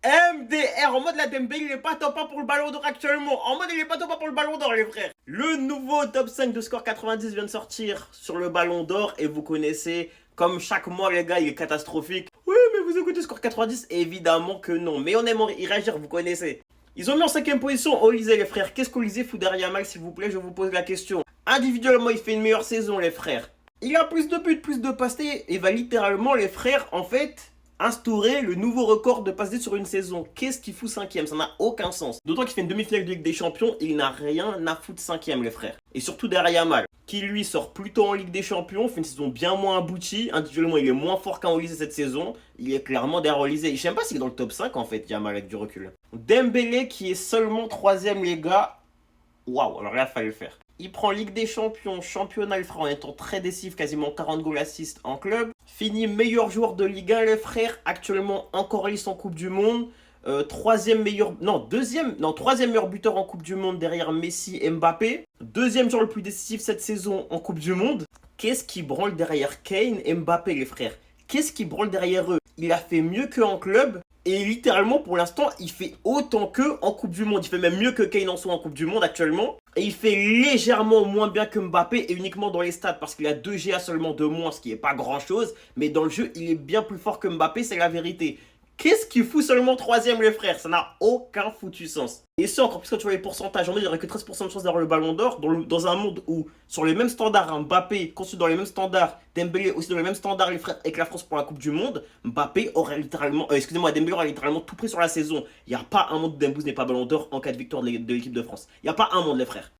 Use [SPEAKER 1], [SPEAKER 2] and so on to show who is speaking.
[SPEAKER 1] MDR en mode la Dembélé, il est pas top 1 pour le ballon d'or actuellement. En mode il est pas top 1 pour le ballon d'or les frères. Le nouveau top 5 de score 90 vient de sortir sur le ballon d'or et vous connaissez, comme chaque mois les gars, il est catastrophique. Oui mais vous écoutez score 90? Évidemment que non. Mais on aime y réagir, vous connaissez. Ils ont mis en 5ème position Olysée les frères. Qu'est-ce qu'Olysée fout derrière Yamal s'il vous plaît? Je vous pose la question. Individuellement il fait une meilleure saison les frères. Il a plus de buts, plus de passes et va littéralement les frères en fait instaurer le nouveau record de passes sur une saison. Qu'est-ce qu'il fout 5ème? Ça n'a aucun sens. D'autant qu'il fait une demi-finale de Ligue des Champions, il n'a rien à foutre 5ème les frères. Et surtout derrière Yamal, qui lui sort plutôt en Ligue des Champions, fait une saison bien moins aboutie. Individuellement, il est moins fort qu'un Olysée cette saison. Il est clairement derrière Olysée. Je sais même pas s'il est dans le top 5 en fait, Yamal avec du recul. Dembélé qui est seulement 3ème les gars. Waouh, alors là, il fallait le faire. Il prend Ligue des Champions, championnat, le frère en étant très décisif, quasiment 40 goals assists en club. Finit meilleur joueur de Ligue 1, les frères, actuellement encore liste en Coupe du Monde. Troisième meilleur, troisième meilleur buteur en Coupe du Monde derrière Messi et Mbappé. Deuxième joueur le plus décisif cette saison en Coupe du Monde. Qu'est-ce qui branle derrière Kane et Mbappé, les frères? Qu'est-ce qui branle derrière eux? Il a fait mieux qu'en club. Et littéralement, pour l'instant, il fait autant qu'eux en Coupe du Monde. Il fait même mieux que Kane en soit en Coupe du Monde actuellement. Et il fait légèrement moins bien que Mbappé et uniquement dans les stats parce qu'il a 2 GA seulement de moins, ce qui n'est pas grand-chose. Mais dans le jeu, il est bien plus fort que Mbappé, c'est la vérité. Qu'est-ce qui fout seulement 3ème les frères? Ça n'a aucun foutu sens. Et ça, encore plus quand tu vois les pourcentages, en fait, il n'y aurait que 13% de chance d'avoir le ballon d'or dans un monde où, sur les mêmes standards, Mbappé, conçu dans les mêmes standards, Dembélé aussi dans les mêmes standards, les frères, avec la France pour la Coupe du Monde, Mbappé aurait littéralement, Dembélé aurait littéralement tout pris sur la saison. Il n'y a pas un monde où Dembélé n'est pas ballon d'or en cas de victoire de l'équipe de France. Il n'y a pas un monde, les frères.